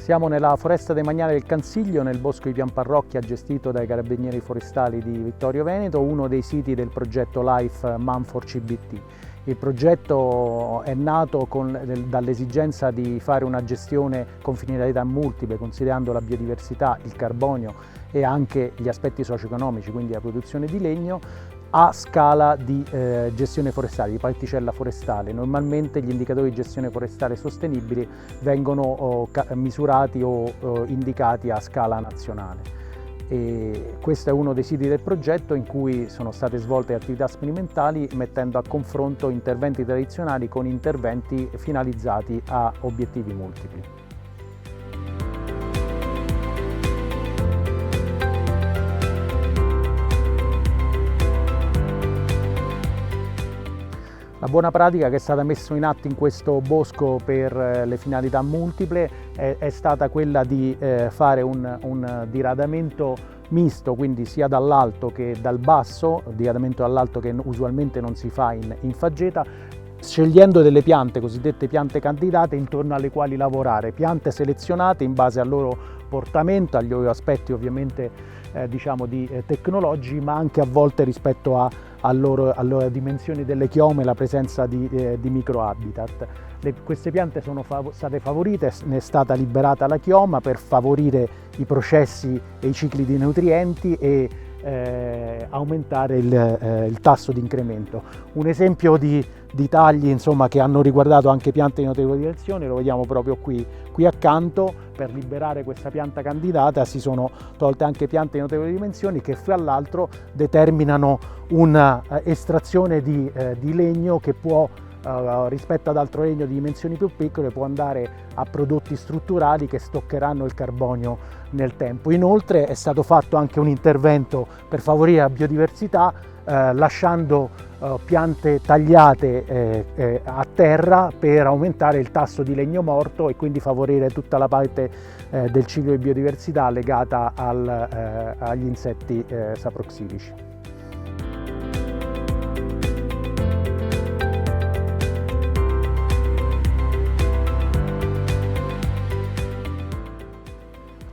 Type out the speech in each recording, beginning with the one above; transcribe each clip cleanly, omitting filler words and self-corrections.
Siamo nella foresta demaniale del Cansiglio, nel bosco di Pianparrocchia, gestito dai Carabinieri Forestali di Vittorio Veneto, uno dei siti del progetto LIFE Manfor CBT. Il progetto è nato dall'esigenza di fare una gestione con finalità multiple, considerando la biodiversità, il carbonio e anche gli aspetti socio-economici, quindi la produzione di legno, a scala di gestione forestale, di particella forestale. Normalmente gli indicatori di gestione forestale sostenibili vengono misurati o indicati a scala nazionale. E questo è uno dei siti del progetto in cui sono state svolte attività sperimentali, mettendo a confronto interventi tradizionali con interventi finalizzati a obiettivi multipli. La buona pratica che è stata messa in atto in questo bosco per le finalità multiple è stata quella di fare un diradamento misto, quindi sia dall'alto che dal basso, diradamento dall'alto che usualmente non si fa in faggeta, scegliendo delle piante, cosiddette piante candidate, intorno alle quali lavorare, piante selezionate in base al loro portamento, agli loro aspetti ovviamente tecnologici, ma anche a volte rispetto alle dimensioni delle chiome, la presenza di microhabitat. Queste piante sono state favorite, ne è stata liberata la chioma per favorire i processi e i cicli di nutrienti e aumentare il tasso di incremento. Un esempio di tagli che hanno riguardato anche piante di notevole dimensione lo vediamo proprio qui accanto. Per liberare questa pianta candidata si sono tolte anche piante di notevoli dimensioni che fra l'altro determinano una estrazione di legno che può, rispetto ad altro legno di dimensioni più piccole, può andare a prodotti strutturali che stoccheranno il carbonio nel tempo. Inoltre è stato fatto anche un intervento per favorire la biodiversità, lasciando piante tagliate a terra per aumentare il tasso di legno morto e quindi favorire tutta la parte del ciclo di biodiversità legata agli insetti saproxilici.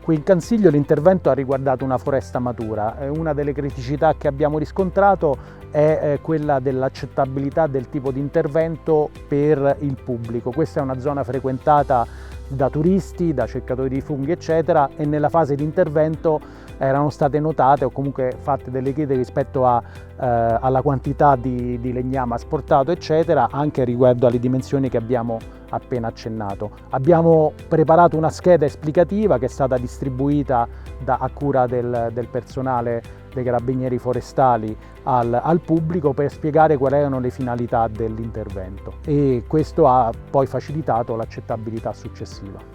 Qui in Cansiglio l'intervento ha riguardato una foresta matura. Una delle criticità che abbiamo riscontrato è quella dell'accettabilità del tipo di intervento per il pubblico. Questa è una zona frequentata da turisti, da cercatori di funghi eccetera, e nella fase di intervento erano state notate o comunque fatte delle critiche rispetto alla quantità di legname asportato eccetera, anche riguardo alle dimensioni che abbiamo appena accennato. Abbiamo preparato una scheda esplicativa che è stata distribuita a cura del personale dei Carabinieri Forestali al pubblico per spiegare quali erano le finalità dell'intervento, e questo ha poi facilitato l'accettabilità successiva.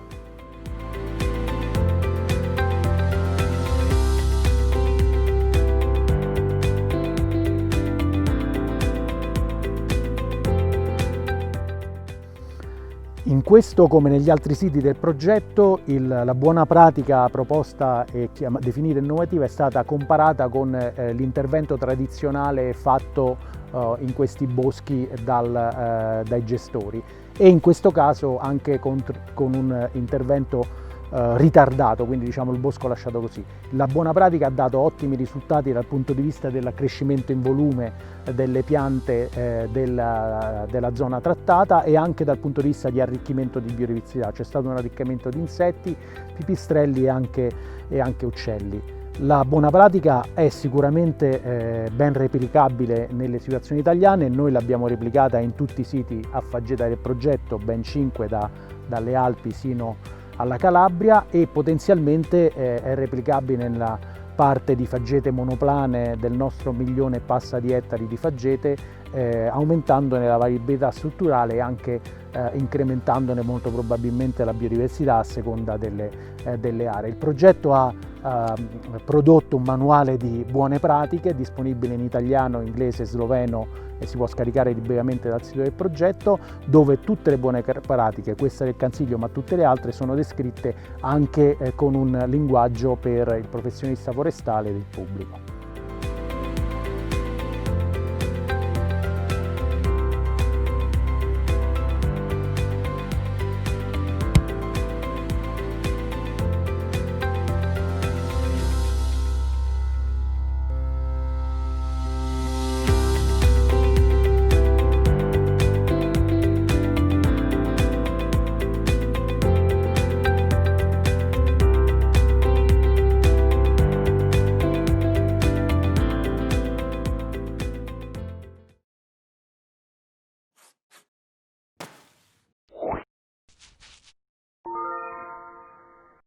In questo, come negli altri siti del progetto, la buona pratica proposta e definita innovativa è stata comparata con l'intervento tradizionale fatto in questi boschi dai gestori, e in questo caso anche con un intervento ritardato, quindi il bosco lasciato così. La buona pratica ha dato ottimi risultati dal punto di vista dell'accrescimento in volume delle piante della zona trattata, e anche dal punto di vista di arricchimento di biodiversità. C'è stato un arricchimento di insetti, pipistrelli e anche uccelli. La buona pratica è sicuramente ben replicabile nelle situazioni italiane. Noi l'abbiamo replicata in tutti i siti a faggeta del progetto, ben 5 dalle Alpi sino alla Calabria, e potenzialmente è replicabile nella parte di faggete monoplane del nostro 1,5 milioni di ettari di faggete, aumentandone la variabilità strutturale e anche incrementandone molto probabilmente la biodiversità a seconda delle aree. Il progetto ha prodotto un manuale di buone pratiche disponibile in italiano, inglese e sloveno, e si può scaricare liberamente dal sito del progetto, dove tutte le buone pratiche, questa del Cansiglio ma tutte le altre, sono descritte anche con un linguaggio per il professionista forestale e il pubblico.